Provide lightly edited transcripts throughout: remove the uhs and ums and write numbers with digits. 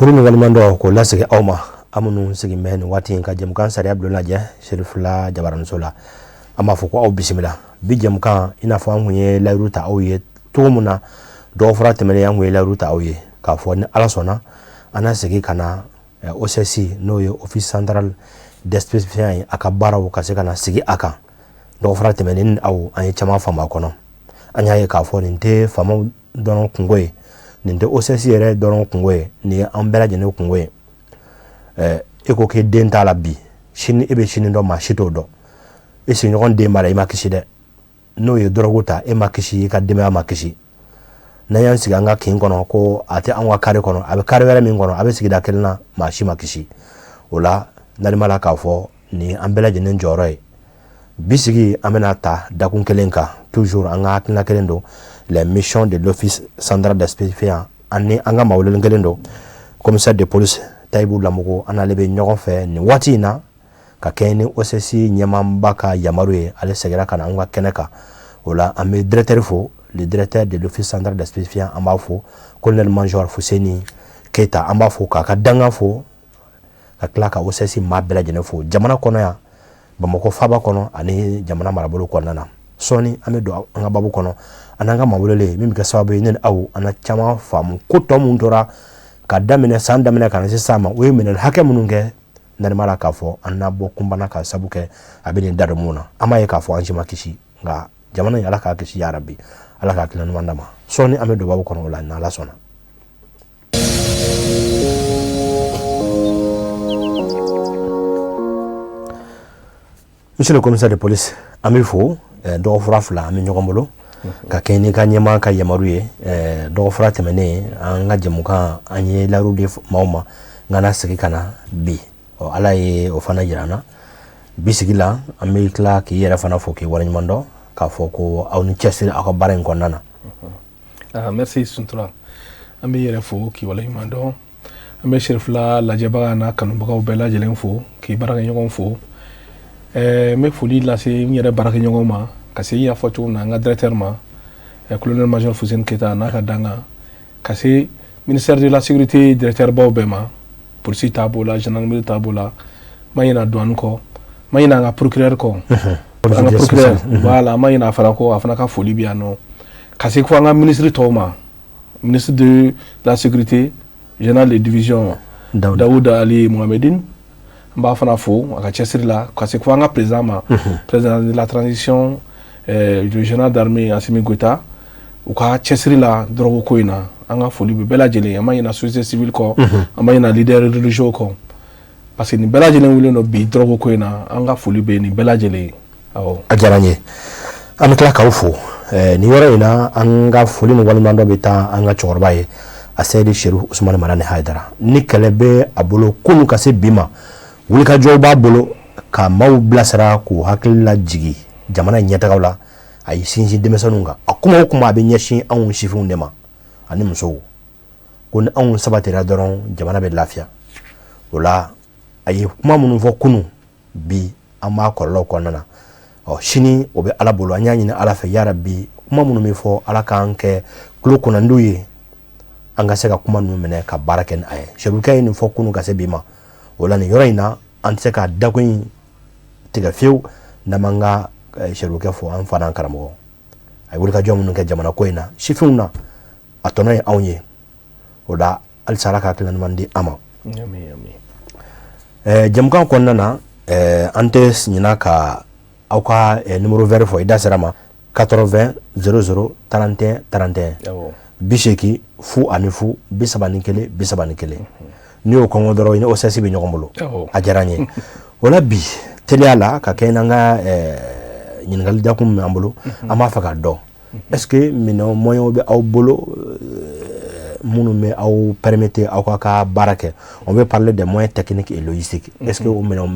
furu ni walimando ko lasigi awma amunu sigi men wati ka jam kan sari abdul naje sherifula jabaran sola ama fo ko aw bismillah bi jam kan ina fo amuye la ruta awye tumuna do fura temene yanwe la ruta awye ka fo ni alasona ana sigi kana OCC no yo office central d'expedition akabara wo kase kana sigi aka do fura temene aw an chama fama kono anya ye ka fo ni te fama donon kungoye ninde OCC yere doron kungoye ni ambela jene kungoye eko ke denta la bi shini ebe shini do ma shito do esi nyon de mara ima kishi de no ye dorogota e ma kishi ka de ma kishi na yan siga nga kin kono ko ate anwa kare kono abe kare were min kono abe sigida kelna ma shi ma kishi ola nali mala ka fo ni ambela jene njoroy bisigi amena ta dakun kelenka toujours anga kina kelendo les missions de l'office central d'expedition ani anga mawlel ngelendo commissaire de police Taibou Lamogo analebe nyogon fe ni watina ka keni OCC nyamambaka yamaruye ale segera kana anga keneka ola ame directeur fo le directeur de l'office central d'expedition ambafo colonel major Fuseni Keita ambafo ka danga fo ka klaka OCC mabela jene fo jamana kono ya bamako faba kono ani jamana marabolo kono na soni ame do anga babu kono ananga mawulele mimi ka sababu nen awu ana chama famu kuto mundora ka damine san damine kana sisama we minen hake mununge nani mala ka fo anabo kumbana ka sabuke abini darumuna ama ye ka fo anjima kishi nga jamana ya alaka kishi ya rabbi alaka kilan mandama soni ame do babu kono la na la sona. Monsieur le commissaire de police amifo do frafla ami nyogomolo ka keni ka nyema ka yamaruye do fra temene anga jemuka anye la rude mauma ngana sigi kana bi o alaye o fana jirana bisigila amikla ki yera fana foki wala nyamando ka foko awni chesir ako baren ko nana merci suntura ami yera fo ki wala nyamando ami sherfla la jaba na kanu baka bela jelen fo ki baraka nyogon fo me foli la se yera baraka nyogon ma kasi ya foto na nga directeur ma colonel major Fuseni Keita na ka danga kasi ministère de la sécurité directeur Baobema police tabola gendarmerie tabola mayina douane ko mayina nga procureur ko nga procureur voilà mayina fara ko afana ka foli biano kasi ko nga ministre Toma ministre de la sécurité général de division Daoud Ali Mohamedine mba fana fo aka chesir la kasi ko nga président de la transition le général d'armée Assimi Goïta ou ka chesri la drogo koina anga foli be bela jele ama ina société civile ko ama ina leader religieux ko parce que ni bela jele wule no bi drogo koina anga foli be ni bela jele awo ajaranye amkla ka ufo ni wora ina anga foli no walmando beta anga chorbaye asedi Sheru Usman Marane Haidara ni kelebe abolo kunu kase bima wuli ka joba bolo ka maw blasara ko hakilla jigi jamana nyata gawla ay sinji demesanunga akuma kuma be nyashi an shifun dema ani muso kun an sabatira doron jamana be lafiya wala ay kuma munun fo kunu bi amma kollo konana o shini obe ala bolo anyanyi na ala fe ya rabbi kuma munun mi fo ala kanke klo konanduye anga seka kuma nu mene ka baraken ay shebukai ni fo kunu ka sebima wala ni yoraina anteka dagoyin tiga few namanga sheruke fo an fana karamo ay wulka jom nun ke jamana koina shifuna atona awnye oda al saraka klan mandi ama yami jamkan konnana antes nyina ka awka numéro vert fo ida serama 80 00 31 31 bisheki fu anifu bisabanikele ni o kongo doro ni o sesi be nyogombolo ajaranye wala bi teliala ka kenanga ñingal dakum ambolo ama faka do est-ce que mino moyo be aw bolo munu me aw permettre aw ka barake on veut parler des moyens techniques et logistiques est-ce que mino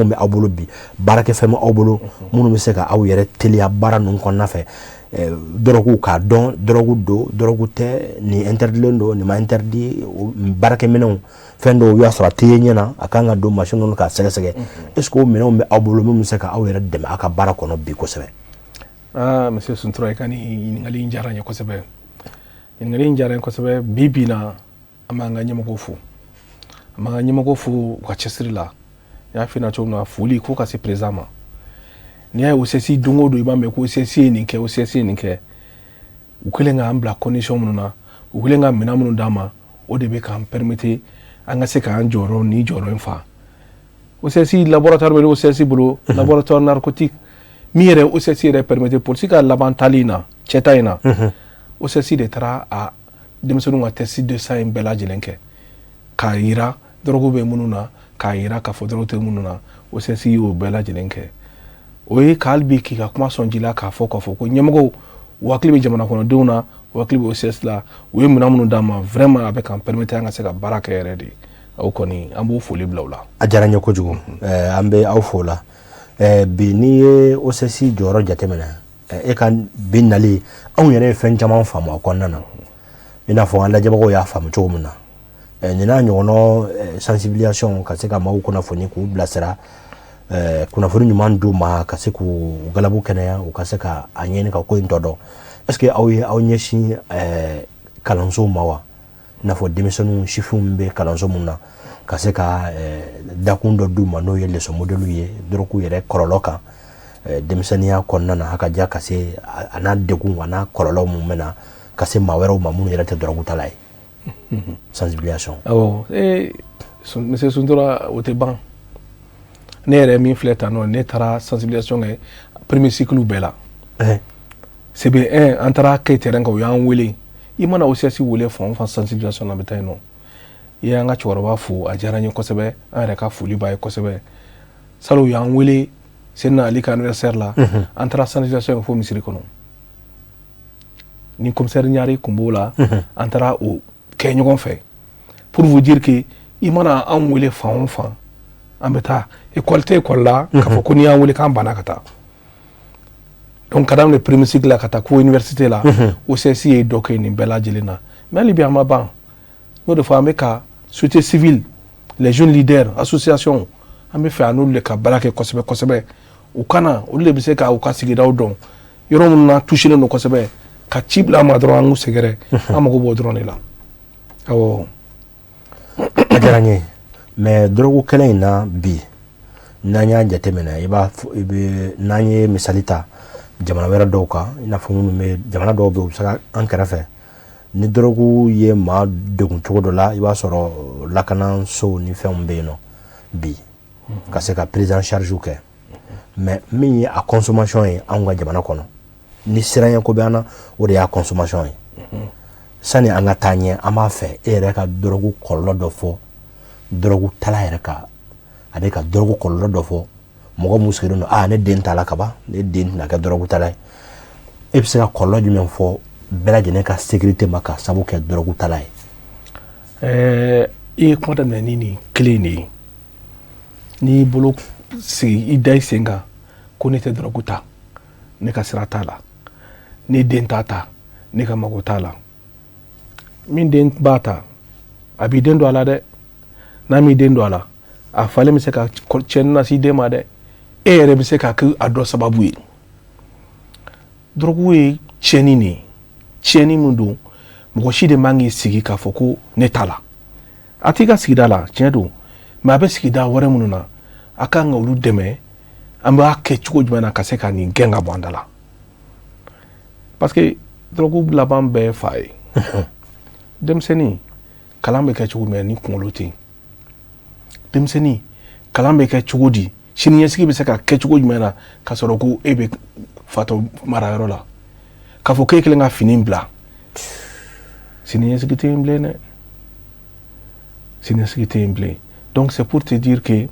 me aw bolo bi barake fema aw bolo munu me seka aw yere telia bara non kon na fe drogu ka don drogu te ni interdit ndo ni ma interdit barake mino fendo wi asra tiyena akanga do machine non ka sege est-ce que mino me aw bolo munu seka aw yere dem aka barako no bi ko sebe monsieur Suntura kani ngali njara nya ko sebe ngali njara ko sebe bibina amanga nyama ko fu ma ɲɛmɔgɔ fo ka cɛsiri la y'a f'i na cogo min na foli ko ka se président ma n'i y'a ye OCS don o don i b'a mɛn ko OCS ye nin kɛ OCS ye nin kɛ u kɛlen k'an bila condition minnu na u kɛlen ka minɛn minnu d'an ma o de bɛ k'an permettre an ka se k'an jɔyɔrɔ ni jɔyɔrɔ in fa OCS laboratoire bɛ OCS bolo laboratoire narcotique min yɛrɛ OCS yɛrɛ permettre polisi ka laban tali in na cɛta in na OCS de taara a denmisɛnninw ka test 200 in bɛɛ lajɛlen kɛ k'a yira drogue bɛ minnu na k'a yira k'a fɔ drogue tɛ minnu na OCS y'o bɛɛ lajɛlen kɛ o ye k'ale bi k'i ka kuma sɔn ji la k'a fɔ ko ɲɛmɔgɔw u hakili bɛ jamana kɔnɔdenw na u hakili bɛ OCS la u ye minɛn minnu d'an ma vraiment a bɛ k'an permettre an ka se ka baara kɛ yɛrɛ de aw kɔni an b'o foli bila u la. A diyara n ye kojugu an bɛ aw fo la bi n'i ye OCS jɔyɔrɔ jateminɛ e ka bi nali anw yɛrɛ ye fɛn caman faamu a kɔnɔna na i n'a fɔ an lajɛbagaw y'a faamu cogo min na nin n'a ɲɔgɔnna sensibilisation ka se ka maaw kunnafoni k'u bilasira kunnafoni ɲuman d'u ma ka se k'u galabu kɛnɛya u ka se ka a ɲɛɲini ka ko in tɔ dɔn est-ce que aw ye aw ɲɛsin kalansow ma wa i n'a fɔ denmisɛnninw sifinw bɛ kalanso mun na ka se ka dakun dɔ d'u ma n'o ye leçon modèle ye drogue yɛrɛ kɔlɔlɔ kan denmisɛnninya kɔnɔna na a ka ja ka se a n'a degun a n'a kɔlɔlɔ mun bɛ na ka se maa wɛrɛw ma minnu yɛrɛ tɛ drogue tala ye sensibilisation. awɔ monsieur Suntura o tɛ ban ne yɛrɛ min filɛ tan nɔ ne taara sensibilisation kɛ premier cycle bɛɛ la CB1 an taara kɛ terrain kan u y'an wele i mana OCS wele fan o fan sensibilisation na bɛ taa yen nɔ i y'an ka cɛkɔrɔba fo a diyara n ye kosɛbɛ an yɛrɛ ka foli b'a ye kosɛbɛ salo u y'an wele Seydina Ali ka anniversaire la an taara sensibilisation fo misiri kɔnɔ ni commissaire Ɲare kun b'o la an taara o kɛ ɲɔgɔn fɛ pour vous dire que i mana an wele fan o fan an bɛ taa école tɛ école la k'a fɔ ko n'i y'an wele k'an banna ka taa donc ka daminɛ premier cycle la ka taa ko université la OCS ye dɔ kɛ nin bɛɛ lajɛlen na mais hali bi an ma ban n'o de fɔ an bɛ ka société civile les jeunes leaders association an bɛ fɛ an n'olu de ka baara kɛ kosɛbɛ kosɛbɛ u kana olu de bɛ se ka u ka sigidaw dɔn yɔrɔ minnu na touchelen don kosɛbɛ ka ci bila an ma dɔrɔn an k'u sɛgɛrɛ an mago b'o dɔrɔn de la awɔ. A diyara n ye mais drogue kɛlɛ in na bi n'an y'a jateminɛ i bɛ n'an ye misali ta jamana wɛrɛ dɔw kan i n'a fɔ minnu bɛ jamana dɔw bɛ u bɛ se ka an kɛrɛfɛ ni drogue ye maa degun cogo dɔ la i b'a sɔrɔ lakanaso ni fɛnw bɛ yen nɔ bi ka se ka prise en charge kɛ mais min ye a consommation ye anw ka jamana kɔnɔ ni siranya ko bɛ an na o de y'a consommation ye sani an ka taa ɲɛ an b'a fɛ e yɛrɛ ka drogue kɔlɔlɔ dɔ fɔ drogue tala yɛrɛ ka ale ka drogue kɔlɔlɔ dɔ fɔ mɔgɔ mun sigilen don ne den t'a la kaban ne den tɛna kɛ drogue tala ye e bɛ se ka kɔlɔlɔ jumɛn fɔ bɛɛ lajɛlen ka sécurité ma ka sabu kɛ drogue tala ye. I ye kuma daminɛ ni nin kelen de ye n'i bolo sigi i da i sen kan ko ne tɛ drogue ta ne ka sira t'a la ne den t'a ta ne ka mago t'a la min den b'a ta a b'i den don a la dɛ n'a m'i den don a la a falen bɛ se ka tiɲɛni lase den ma dɛ e yɛrɛ bɛ se ka kɛ a dɔ sababu ye drogue ye tiɲɛni de ye tiɲɛni min don mɔgɔ si de man k'i sigi k'a fɔ ko ne t'a la a t'i ka sigida la tiɲɛ don mais a bɛ sigida wɛrɛ minnu na a kan ka olu dɛmɛ an b'a kɛ cogo jumɛn na ka se ka nin gɛn ka bɔ an da la parce que drogue laban bɛɛ ye fa ye denmisɛnnin kalan bɛ kɛ cogo min ni kunkolo tɛ yen denmisɛnnin kalan bɛ kɛ cogo di siniɲɛsigi bɛ se ka kɛ cogo jumɛn na ka sɔrɔ ko e bɛ fatɔ marayɔrɔ la k'a fɔ k'e kelen ka fini bila siniɲɛsigi tɛ yen bilen dɛ siniɲɛsigi tɛ yen bilen donc c'est pour te dire que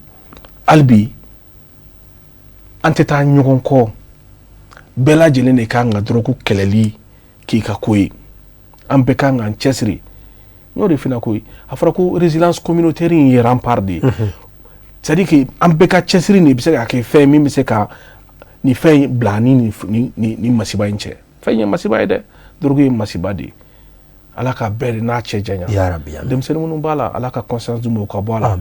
hali bi an tɛ taa ɲɔgɔn kɔ bɛɛ lajɛlen de kan ka drogue kɛlɛli k'i ka ko ye an bɛɛ kan k'an cɛsiri n y'o de f'i ɲɛna ko ye a fɔra ko résilience communautaire in ye rempart de ye c'est-à-dire que an bɛɛ ka cɛsiri de bɛ se ka kɛ fɛn min bɛ se ka nin fɛn bila ni masiba in cɛ fɛn ye masiba ye dɛ drogue ye masiba de ye ala ka bɛɛ de n'a cɛ janya denmisɛnnin minnu b'a la ala ka conscience d'u ma u ka bɔ a la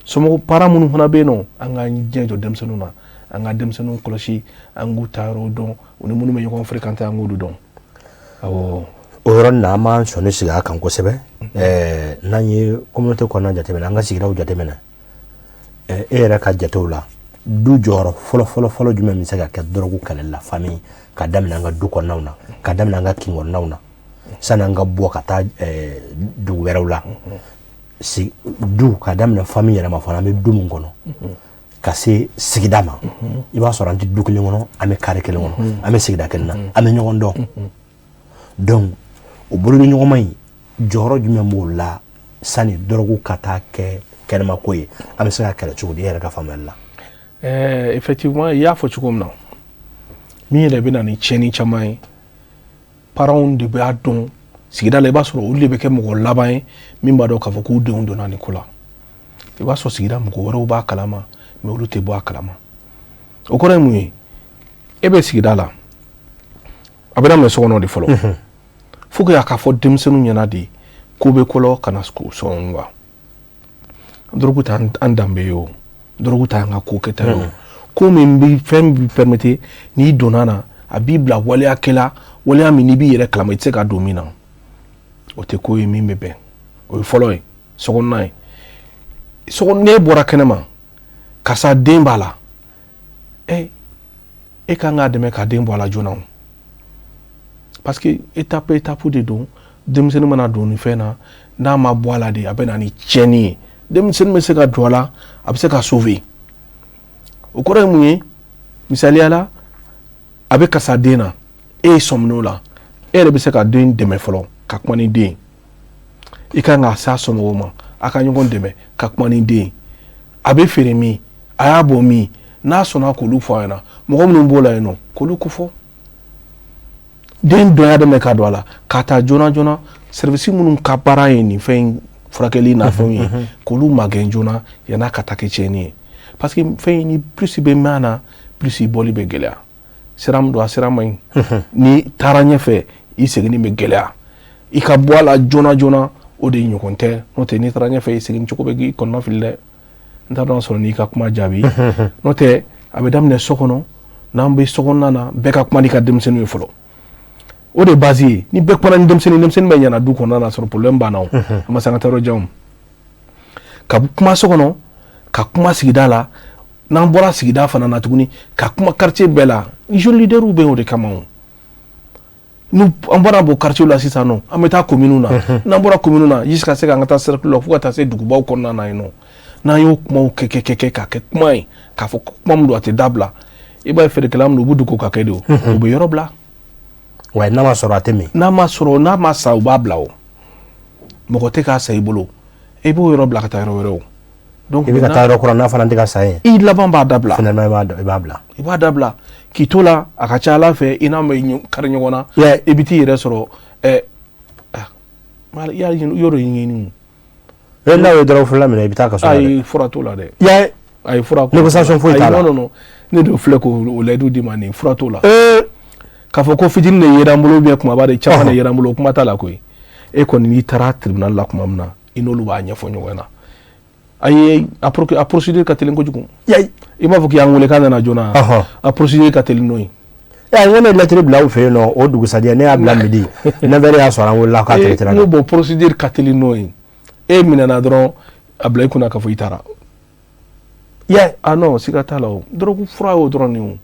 somɔgɔw parents minnu fana bɛ yen nɔ an ka diɲɛ jɔ denmisɛnninw na an ka denmisɛnninw kɔlɔsi an k'u ta yɔrɔw dɔn u ni minnu bɛ ɲɔgɔn fréquenter an k'olu dɔn awɔ o yɔrɔ nin na an b'an sɔnni sigi a kan kosɛbɛ n'an ye communauté kɔnɔna jateminɛ an ka sigidaw jateminɛ e yɛrɛ ka jatew la du jɔyɔrɔ fɔlɔ jumɛn bɛ se ka kɛ dɔrɔgu kɛlɛli la famille ka daminɛ an ka du kɔnɔnaw na ka daminɛ an ka kin kɔnɔnaw na sani an ka bɔ ka taa dugu wɛrɛw la du ka daminɛ famille yɛrɛ ma fana an bɛ du min kɔnɔ ka se sigida ma i b'a sɔrɔ an tɛ du kelen kɔnɔ an bɛ kare kelen kɔnɔ an bɛ sigida kelen na an bɛ ɲɔgɔn dɔn donc o boloɲɔgɔnma in jɔyɔrɔ jumɛn b'o la sani dɔrɔgu ka taa kɛ kɛnɛmako ye an bɛ se ka kɛlɛ cogo di e yɛrɛ ka faamuyali la. Effectivement i y'a fɔ cogo min na min yɛrɛ bɛ na ni tiɲɛni caman ye parents de b'a dɔn sigida la i b'a sɔrɔ olu de bɛ kɛ mɔgɔ laban ye min b'a dɔn k'a fɔ k'u denw donna nin ko la i b'a sɔrɔ sigida mɔgɔ wɛrɛw b'a kalama mais olu tɛ bɔ a kalama o kɔrɔ ye mun ye e bɛ sigida la a bɛ daminɛ so kɔnɔ de fɔlɔ fo que a ka fɔ denmisɛnninw ɲɛna de ko bɛ kɔlɔ ka na sɔn wa dɔrɔgu ta an danbe ye o dɔrɔgu ta an ka ko kɛta ye o ko min bɛ fɛn b'i permettre n'i donna na a b'i bila waleyakɛla waleya min n'i b'i yɛrɛ kalama i tɛ se ka don min na o tɛ ko ye min bɛ bɛn o ye fɔlɔ ye sokɔnɔna ye n'e bɔra kɛnɛma karisa den b'a la e kan k'a dɛmɛ ka den bɔ a la joona parce que étape de don denmisɛnnin mana don nin fɛn na n'a ma bɔ a la de a bɛ na ni tiɲɛni ye denmisɛnnin bɛ se ka don a la a bɛ se ka sauver o kɔrɔ ye mun ye misaliya la a bɛ karisa den na e ye sɔmin'o la e yɛrɛ bɛ se ka den dɛmɛ fɔlɔ ka kuma ni den i kan ka s'a somɔgɔw ma a ka ɲɔgɔn dɛmɛ ka kuma ni den a bɛ feere min a y'a bɔ min n'a sɔnna k'olu fɔ a ɲɛna mɔgɔ minnu b'o la yen nɔ k'olu ko fɔ den dɔnya dɛmɛ ka don a la ka taa joona joona service minnu ka baara ye nin fɛn furakɛli n'a fɛnw ye k'olu magɛn joona yan'a ka taa kɛ tiɲɛni ye parce que fɛn ni plus i bɛ mɛn na plus i bɔli bɛ gɛlɛya sira min don a sira man ɲi ni taara ɲɛfɛ i seginni bɛ gɛlɛya i ka bɔ a la joona joona o de ɲɔgɔn tɛ n'o tɛ n'i taara ɲɛfɛ i segin cogo bɛ k'i kɔnɔna fili dɛ n t'a dɔn sɔrɔ n'i ka kuma jaabi n'o tɛ a bɛ daminɛ so kɔnɔ n'an bɛ so kɔnɔna na bɛɛ ka kuma n'i ka denmisɛnninw ye fɔlɔ o de base ye ni bɛɛ kumana ni denmisɛnnin bɛ ɲɛna du kɔnɔna na sɔrɔ problème banna o a ma se an ka taa yɔrɔ jan ka kuma so kɔnɔ ka kuma sigida la n'an bɔra sigida fana na tuguni ka kuma quartier bɛɛ la jeune leaderw bɛ yen o de kama o ni an bɔra bɔ quartier la sisan nɔ an bɛ taa commune na n'an bɔra commune na jusqu'à se k'an ka taa cercle la fo ka taa se dugubaw kɔnɔna na yen nɔ n'an y'o kumaw kɛ k'a kɛ kuma ye k'a fɔ kuma min don a tɛ dabila i b'a ye feerekɛla minnu u b'u dogo ka kɛ de o u bɛ yɔrɔ bila wa n'a ma sɔrɔ a tɛ min n'a ma sa u b'a bila o mɔgɔ tɛ k'a sa i bolo i b'o yɔrɔ bila ka taa yɔrɔ wɛrɛ o donc i bɛ ka taa yɔrɔ kɔrɔ n'a fana tɛ ka sa ye i laban b'a dabila finalement i b'a dabila k'i to la a ka ca Ala fɛ i n'a mɛ kari ɲɔgɔn na i bɛ t'i yɛrɛ sɔrɔ yɔrɔ in ɲɛɲini n'a ye dɔrɔn fila minɛ i bɛ taa ka so ayi fura t'o la dɛ ayi fura négociation foyi t'a la non ne de filɛ k'o layidu di ma nin fura t'o la k'a fɔ ko fitinin de yera n bolo kumaba de caman de yera n bolo kuma t'a la koyi e kɔni n'i taara tribunal la kuma min na i n'olu b'a ɲɛfɔ ɲɔgɔn na a procédure ka teli kojugu i b'a fɔ k'i y'an wele k'a nana joona a procédure ka teli n'o ye n ko ne lettre bila aw fɛ yen nɔ o dugusajɛ ne y'a bila midi 9h y'a sɔrɔ an wulila k'a traité la n ko bon procédure ka teli n'o ye e minɛna dɔrɔn a bila i kunna k'a fɔ i taara non siga t'a la o drogue fura y'o dɔrɔn de o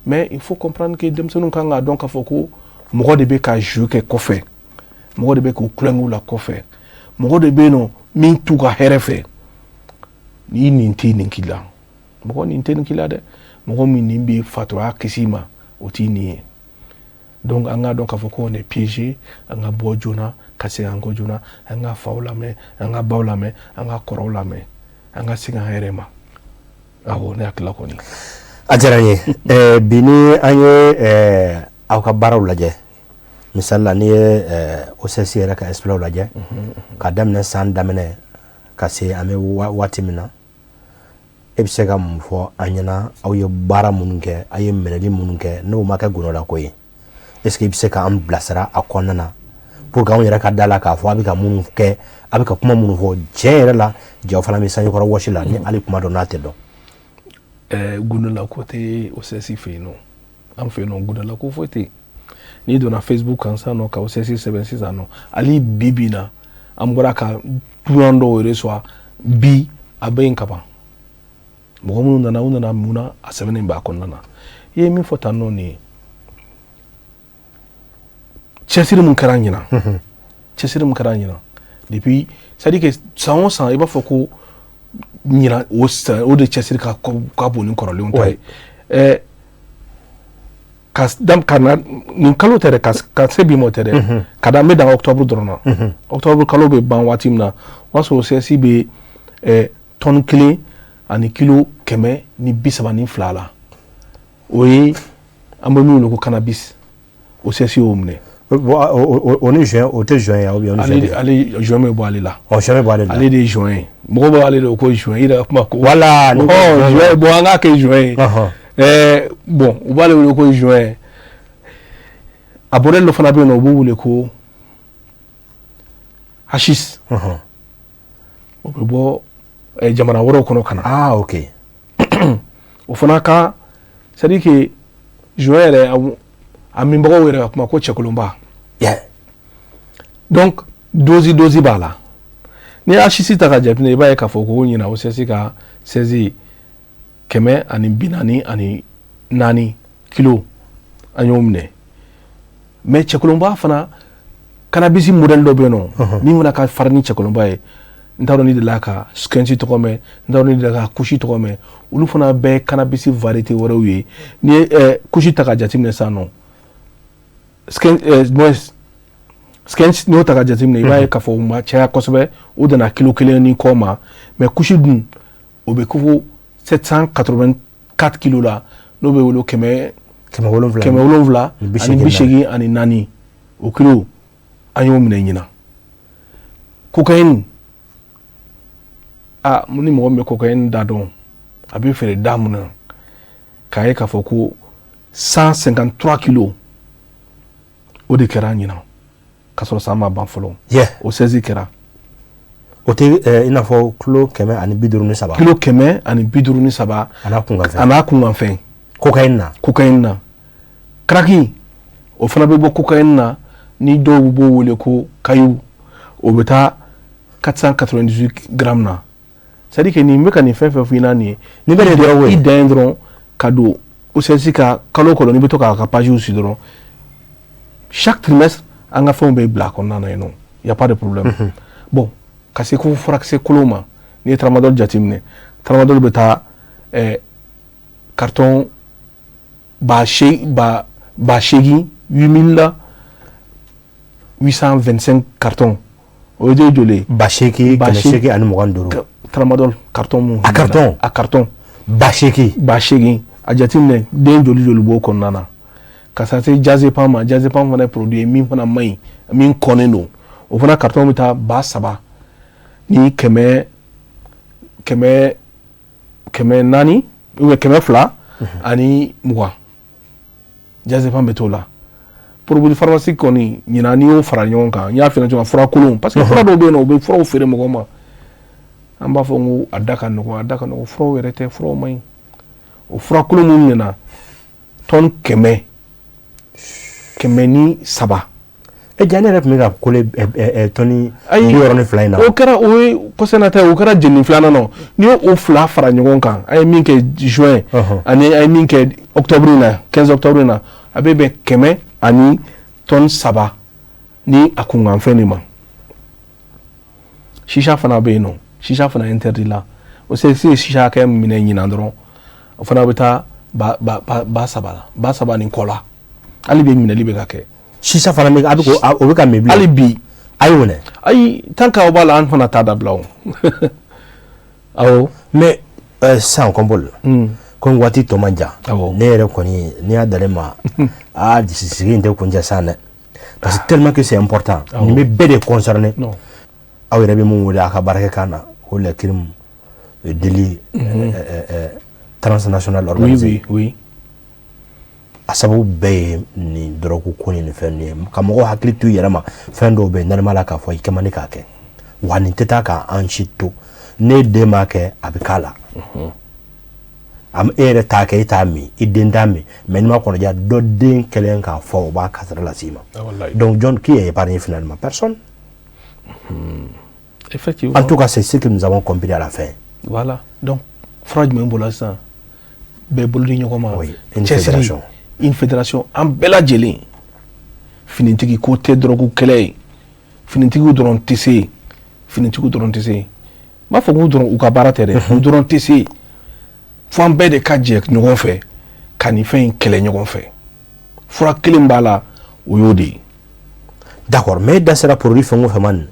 mais il faut comprendre que denmisɛnninw kan k'a dɔn k'a fɔ ko mɔgɔ de bɛ ka jeu kɛ kɔfɛ mɔgɔ de bɛ k'u kulonkɛw la kɔfɛ mɔgɔ de bɛ yen nɔ min t'u ka hɛrɛ fɛ ni nin tɛ nin k'i la mɔgɔ nin tɛ nin k'i la dɛ mɔgɔ min nin bɛ fatɔya kisi ma o t'i nin ye donc an k'a dɔn k'a fɔ ko on est piégé an ka bɔ joona ka segin an kɔ joona an ka faw lamɛn an ka baw lamɛn an ka kɔrɔw lamɛn an ka segin an yɛrɛ ma awɔ ne hakili la kɔni. a diyara n ye bi ni an ye aw ka baaraw lajɛ misali la n'i ye OCS yɛrɛ ka exploit lajɛ ka daminɛ san daminɛ ka se an bɛ waati min na e bɛ se ka mun fɔ an ɲɛna aw ye baara minnu kɛ aw ye minɛli minnu kɛ n'o ma kɛ gɔnɔlako ye est-ce que i bɛ se k'an bilasira a kɔnɔna na pour que anw yɛrɛ ka da la k'a fɔ a bɛ ka minnu kɛ a bɛ ka kuma minnu fɔ tiɲɛ yɛrɛ la jaw fana bɛ sanjikɔrɔ wɔsi la ni hali kuma dɔ n'a tɛ dɔn. Gundala tɛ OCS fɛ yen nɔ an fɛ yen nɔ gundala ko foyi tɛ yen n'i donna Facebook kan sisan nɔ ka OCS sɛbɛn sisan nɔ hali bi bi in na an bɔra ka dunan dɔw yɛrɛ sɔrɔ bi a bɛ yen ka ban mɔgɔ minnu nana u nana mun na a sɛbɛnnen b'a kɔnɔna na i ye min fɔ tan nɔ nin ye cɛsiri mun kɛra ɲina cɛsiri mun kɛra ɲina depuis c'est à dire que san o san i b'a fɔ ko ɲina o de cɛsiri ka bon ni kɔrɔlenw ta ye ka na nin kalo tɛ dɛ ka se bi ma o tɛ dɛ ka da n bɛ dan octobre dɔrɔn na octobre kalo bɛ ban waati min na o y'a sɔrɔ CSI bɛ tɔni 1 ani kilo 132 la o ye an bɛ min wele ko cannabis o CSI y'o minɛ o ni juin o tɛ juin ya ou bien ale juin bɛ bɔ ale la juin bɛ bɔ ale la ale de ye juin ye mɔgɔw bɛ ale de ko juin i yɛrɛ kuma ko voilà juin bon an k'a kɛ juin ye bon u b'ale wele ko juin a bɔrɛ dɔ fana bɛ yen nɔ u b'u wele ko hachis o bɛ bɔ jamana wɛrɛw kɔnɔ ka na ok o fana ka c'est à dire que juin yɛrɛ a minbagaw yɛrɛ ka kuma ko cɛkolonba donc dosi b'a la ni ye hachisi ta ka jateminɛ i b'a ye k'a fɔ ko ɲina o CSI ka 16 144 kilo an y'o minɛ mais cɛkolonba fana cannabis modèle dɔ bɛ yen nɔ min fana ka farin ni cɛkolonba ye n t'a dɔn ni delila ka skensi tɔgɔ mɛn n t'a dɔn ni delila ka kushi tɔgɔ mɛn olu fana bɛɛ ye cannabis variété wɛrɛw ye ni ye kushi ta ka jateminɛ sisan nɔ skensi n'i y'o ta ka jateminɛ i b'a ye k'a fɔ u ma caya kosɛbɛ o danna kilo 1 ni kɔ ma mais kushi dun o bɛ ko 784 kilo la n'o bɛ wele 774 ani 4 o kilo an y'o minɛ ɲina cocaïne ni mɔgɔ min bɛ cocaïne da dɔn a bɛ feere da mun na k'a ye k'a fɔ ko 153 kilo o de kɛra ɲina k'a sɔrɔ san ma ban fɔlɔ o 16 kɛra o tɛ i n'a fɔ kilo 153 kilo 153 a n'a kunkanfɛn cocaïne na kraki o fana bɛ bɔ cocaïne na ni dɔw b'o wele ko kayu o bɛ taa 498 grammes na c'est à dire que nin bɛ ka nin fɛn fɛn fɔ i na nin ye ni bɛ nin dɔrɔn i dan ye dɔrɔn ka don o CSI ka kalo kɔnɔ n'i bɛ to k'a ka pages ci dɔrɔn chaque trimestre an ka fɛnw bɛ bila a kɔnɔna na yen nɔ y a pas de problème bon ka se ko furakisɛ kolon ma n'i ye tramadol jateminɛ tramadol bɛ taa carton 8825 carton o ye joli ba seegin ani 25 tramadol carton mun a carton ba seegin a jateminɛ den joli b'o kɔnɔna na ka se diazepam ma diazepam fana ye produit ye min fana man ɲi min kɔnnen don o fana carton bɛ taa 3,000 ni 400 ou 200 ani 20 diazepam bɛ t'o la produit pharmaceutique kɔni ɲina n'i y'o fara ɲɔgɔn kan n y'a f'i ɲɛna cogo min fura kolon parce que fura dɔw bɛ yen nɔ u bɛ furaw feere mɔgɔw ma an b'a fɔ ko a da ka nɔgɔn furaw yɛrɛ tɛ furaw man ɲi o fura kolon minnu ɲɛna tɔni 103 jani yɛrɛ tun bɛ ka kole tɔni 62 in na o kɛra o ye kɔsɛbɛ tɛ o kɛra jenini filanan na n'i y'o fila fara ɲɔgɔn kan a ye min kɛ juin ani a ye min kɛ octobre in na 15 octobre in na a bɛ bɛn 100 ani tɔni 3 ni a kunkanfɛn de ma shisha fana bɛ yen nɔ shisha fana interdit la o CSI ye shisha kɛ minɛ ɲinan dɔrɔn o fana bɛ taa ba 3 ni kɔ la hali bi minɛli bɛ ka kɛ shisha fana bɛ o bɛ ka mɛn bi hali bi ayi o dɛ ayi tant que aw b'a la an fana t'a dabila o awɔ mais san kɔnbol komi waati tɔ man jan ne yɛrɛ kɔni n'i y'a dalen ma sigi in tɛ kunjɛ san dɛ parce que tellement que c'est important nin bɛ bɛɛ de concerné aw yɛrɛ bɛ mun wele a ka baarakɛkan na o le crime délit transnational organisé a sababu bɛɛ ye nin dɔrɔgu ko ni fɛn nin ye ka mɔgɔw hakili to i yɛrɛ ma fɛn dɔw bɛ nɛrɛma la k'a fɔ i kɛ man di k'a kɛ wa nin tɛ taa k'an si to ne den m'a kɛ a bɛ k'a la e yɛrɛ t'a kɛ e t'a min i den t'a min mais n'i ma kɔnɔja dɔ den kɛlen k'a fɔ o b'a kasara lase i ma donc John qui est épargné finalement personne Effectivement. En tout cas, c'est ce que nous avons compris à la fin. Voilà. Donc, Freud me dit ça. Oui, une fédération. Une fédération. En bella gelé. Finitigi côté drogu kele. Finitigi dron tissé. Finitigi dron tissé. Ma faut que dron ou kabara tere. Ou dron tissé. Faut en bête de kadjek nous on fait. Kan y fait une kele nous on fait. Fura kelimbala ou yodi. D'accord, mais dans ce produit fongo faman.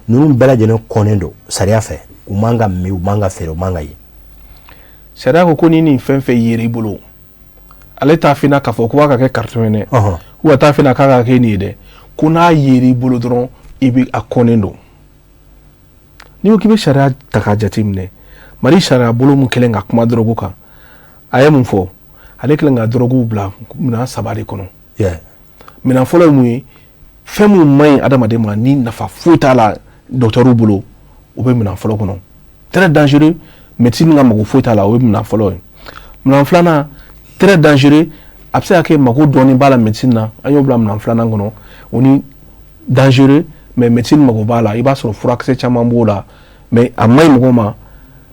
Nous bella jeno konendo. Saria fait. Ou manga me ou manga fait ou manga yi. Saria ko nini fait yiri bolo. Ale ta fina ka fo ko ka ke carton ou ta fina ka ke ni de kuna yiri bolo dron ibi akonendo ni ko kibe sharia taka jatimne mari sharia bolo mun kelen ga kuma drogu ka ayem fo ale kelen ga drogu bla mina sabari kono mina folo mu femu mai adamade ma ni nafa futa la docteur bolo o be mina folo kono très dangereux médecine nga mago futa la o be mina folo mina flana très dangereux après que mako doni bala médecine na ayo blam na flana ngono oni dangereux mais médecine mako bala iba so furakse chama mbola mais amay mako ma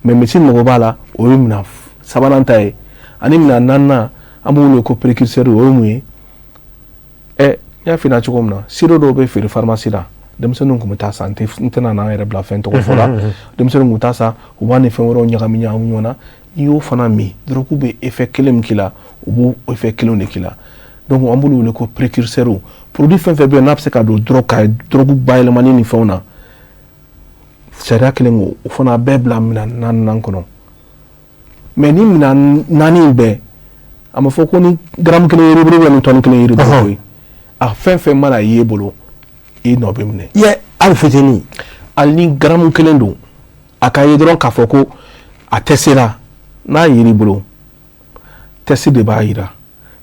mais médecine mako bala o yimna sabananta e ani mina nanna amulo ko précurseur o mu ya fina chukomna siro do be fer pharmacie la dem sonu ko meta santé ntana na era bla fin to ko fola dem sonu mutasa o wani fe woro nyagami nya nyona yo fana mi drogu be effet kelem kila ou effet kelon kila donc on bulu le ko précurseur produit fin faible na pse ka do drogu bayle mani ni fauna sera kelem o fana bebla mina nan kono mais ni mina nani be am fo ko ni gram kele yiri ni ton kele yiri do a fin mala yebolo e no be mne ye al feteni al ni gram kele do akaye dron ka fo ko a tesera na yiri bolo tesi de ba yira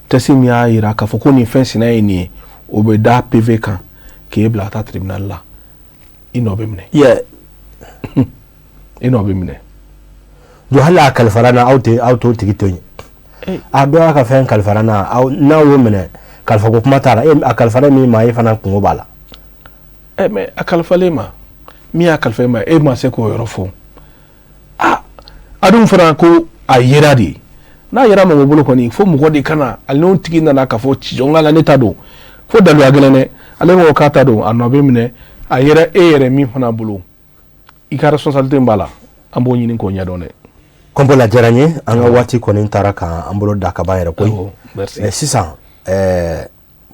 tesi mi a yira ka fo ko ni fensi na ni o be da PV kan ke bla ta tribunal la ino be mne ino be mne do hala kalfarana auto tikitoni a do aka fen kalfarana au na wo mne kalfa ko kuma tara a kalfara mi ma ifana ko bala mais a kalfale ma mi a kalfa ma ma se ko yorofo adum fara ko a yira di na yira ma bolo ko ni fo mu godi kana alon tigi na ka fo jonga la neta do fo dalu agelene ale mo kata do anobe mine a yira yere mi fana bolo i ka responsabilité mbala ambo nyini ko nyadone kombo la jaranye anga wati ko nin taraka ambolo da ka bayere ko merci sisan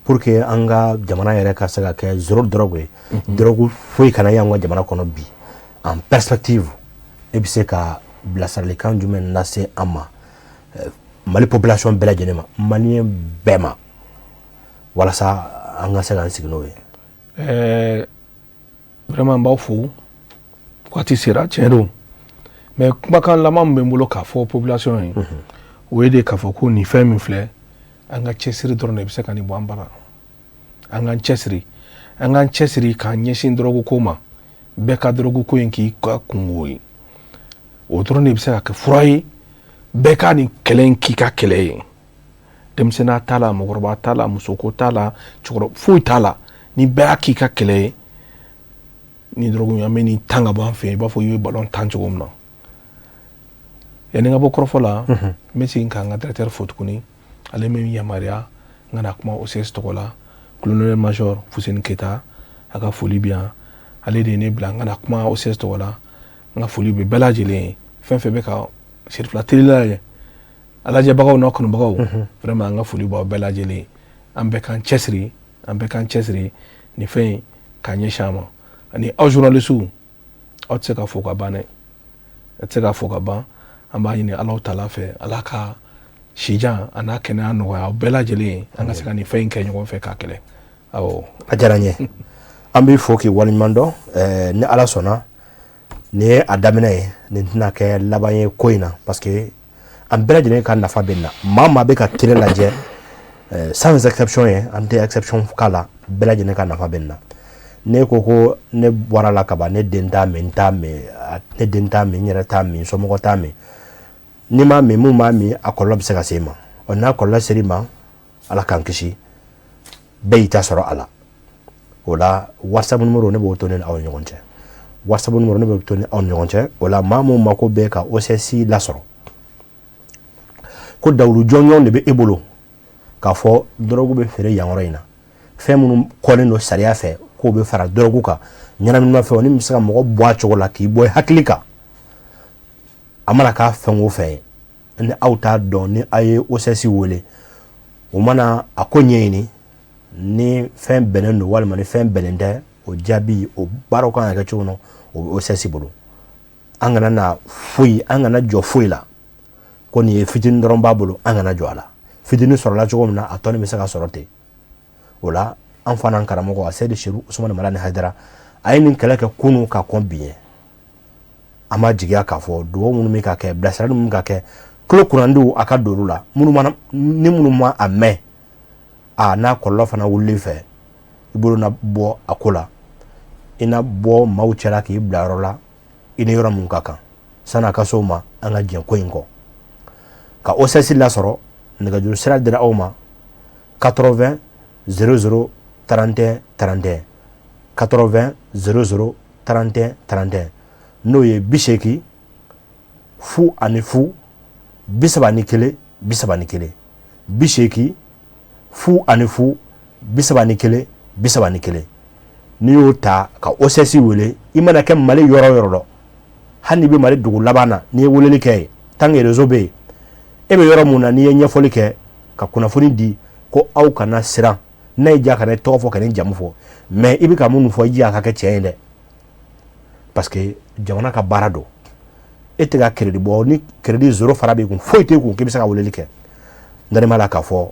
pour que anga jamana yere ka saga ke zero drogue drogue foi kana yanga jamana kono bi en perspective e bi se ka blasarli kan jumen nase ama mali population bela jenema malien bema wala sa anga saga signo vraiment bawfu kwati sira chero mais kuma kan la mambe mbolo ka fo population yi wede ka fo ko ni femi fle anga chesiri drone bisa kan ni bambara anga chesiri kan nyesin drogu koma beka drogu ko yenki ka kungoyi o drone bisa ka furai beka ni kelen ki ka kele demsena tala mogorba tala musoko tala chukro fu tala ni beka ki ka kele ni drogu yameni tanga ban fe ba fo yi balon tancho gomna yani ngabo krofola mesi nga directeur fotkuni ale me yamaria ngana kuma OCS tokola colonel major Foussine Keta aka foli bien ale de ne blanc ngana kuma OCS tokola nga foli be belajele fe be ka sirfla trilala ala je bagaw no kono bagaw vraiment nga foli bo belajele ambe kan chesri ni fe kanye shama ani au journaliste au tseka foka bane tseka foka ba amba yini Allah taala fe alaka shija ana kena no ya bela jeli anga saka ni fe nke nyon fe ka kele awo ajaranye ambi foki walimando ni ala sona ni adamine ni tina ke labanye koina parce que am bela jeli kan nafa benna mama be ka tire la je sans exception anti exception kala bela jeli kan nafa benna ne koko ne bora la kaba ne denta menta me ne denta me nyera ta me so mo ta me ni ma me mu ma mi akolo bi se ka sema ona akolo serima ala kan kishi be ita soro ala o la WhatsApp numéro ne b'o to ni aw ni ɲɔgɔn cɛ WhatsApp numéro ne b'o to ni aw ni ɲɔgɔn cɛ o la maa min mako bɛ ka OCS lasɔrɔ ko dawulu jɔnjɔn de bɛ e bolo k'a fɔ dɔrɔgu bɛ feere yan yɔrɔ in na fɛn minnu kɔlen don sariya fɛ k'o bɛ fara dɔrɔgu kan ɲɛnaminimafɛnw ni bɛ se ka mɔgɔ bɔ a cogo la k'i bɔ hakili kan a mana k'a fɛn o fɛn ye ni aw t'a dɔn ni a ye OCS wele o mana a ko ɲɛɲini ni fɛn bɛnnen don walima ni fɛn bɛnnen tɛ o jaabi o baaraw kan ka kɛ cogo min na o bɛ OCS bolo an kana na foyi an kana jɔ foyi la ko nin ye fitinin dɔrɔn b'a bolo an kana jɔ a la fitinin sɔrɔla cogo min na a tɔ ni bɛ se ka sɔrɔ ten o la an fana an karamɔgɔ a Seyidu Seru Usumani Malani Hayidara a ye nin kɛlɛ kɛ kunun ka kɔn bi ye an ma jigiya k'a fɔ dugawu minnu bɛ ka kɛ bilasirali minnu ka kɛ tulo kunnandiw a ka don olu la ni minnu ma a mɛn a n'a kɔlɔlɔ fana wulili fɛ i bolo na bɔ a ko la i na bɔ maaw cɛla k'i bila yɔrɔ la i ni yɔrɔ mun ka kan san'a ka s'o ma an ka jɛn ko in kɔ ka OCS lasɔrɔ nɛgɛjuru sira dira aw ma 80 00 31 31 80 00 31 31 n'o ye 80 fu ani fu 31 31 80 fu ani fu 31 31 n'i y'o ta ka OCS wele i mana kɛ Mali yɔrɔ o yɔrɔ la hali n'i bɛ Mali dugu laban na n'i ye weleli kɛ yen tant que réseau bɛ yen e bɛ yɔrɔ mun na n'i ye ɲɛfɔli kɛ ka kunnafoni di ko aw kana siran n'a ye diya ka ne tɔgɔ fɔ ka ne jamu fɔ mais i bɛ ka mun fɔ i diya ka kɛ tiɲɛ ye dɛ parce que jamana ka baara don e tɛ ka crédit bɔ ni crédit 0 fara b'i kun foyi t'e kun k'i bɛ se ka weleli kɛ n dalen b'a la k'a fɔ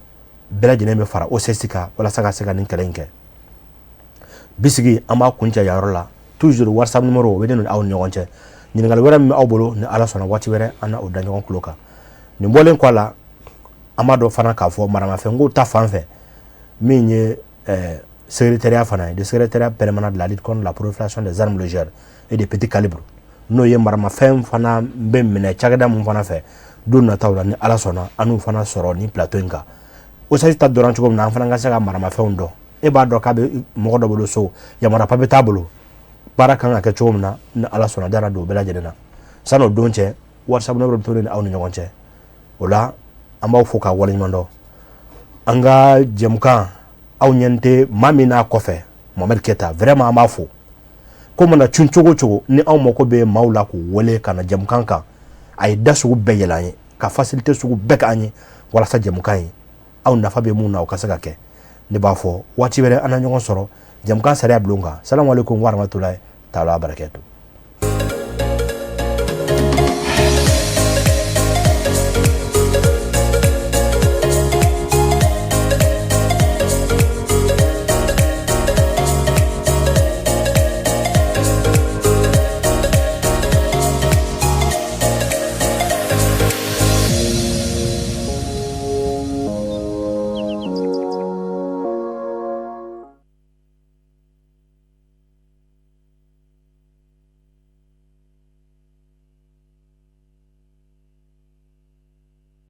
bɛɛ lajɛlen bɛ fara OCS kan walasa ka se ka nin kɛlɛ in kɛ bisigi an b'a kuncɛ yan yɔrɔ la toujours WhatsApp numéro o bɛ ne ni aw ni ɲɔgɔn cɛ ɲininkali wɛrɛ min bɛ aw bolo ni Ala sɔnna waati wɛrɛ an na o da ɲɔgɔn tulo kan nin bɔlen kɔ a la an b'a dɔn fana k'a fɔ maramafɛnko ta fan fɛ min ye secrétariat fana ye le secrétariat permanent de la lutte contre la prolifération des armes légères et des petits calibres n'o ye maramafɛn fana bɛ minɛ cakɛda mun fana fɛ don nataw la ni Ala sɔnna an n'u fana sɔrɔ ni plateau in kan OCS ta dɔrɔn cogo min na an fana ka se ka maramafɛnw dɔn e b'a dɔn k'a bɛ mɔgɔ dɔ bolo so yamara papier t'a bolo baara kan ka kɛ cogo min na ni Ala sɔnna dara don bɛɛ lajɛlen na san'o don cɛ WhatsApp numéro bɛ to ni aw ni ɲɔgɔn cɛ o la an b'aw fo k'a waleɲuman dɔn an ka jɛmukan aw ɲɛ tɛ maa min n'a kɔfɛ Mohamed Keta vraiment an b'a fo ko mana cun cogo cogo ni aw mako bɛ maaw la k'u wele ka na jɛmukan kan a ye da sugu bɛɛ yɛlɛ an ye ka facilité sugu bɛɛ k'an ye walasa jɛmukan in aw nafa bɛ mun na o ka se ka kɛ ne b'a fɔ waati wɛrɛ an na ɲɔgɔn sɔrɔ jɛmukan sariya bulon kan salamu aleykum wa rahmatulahi taala wa barakɛtu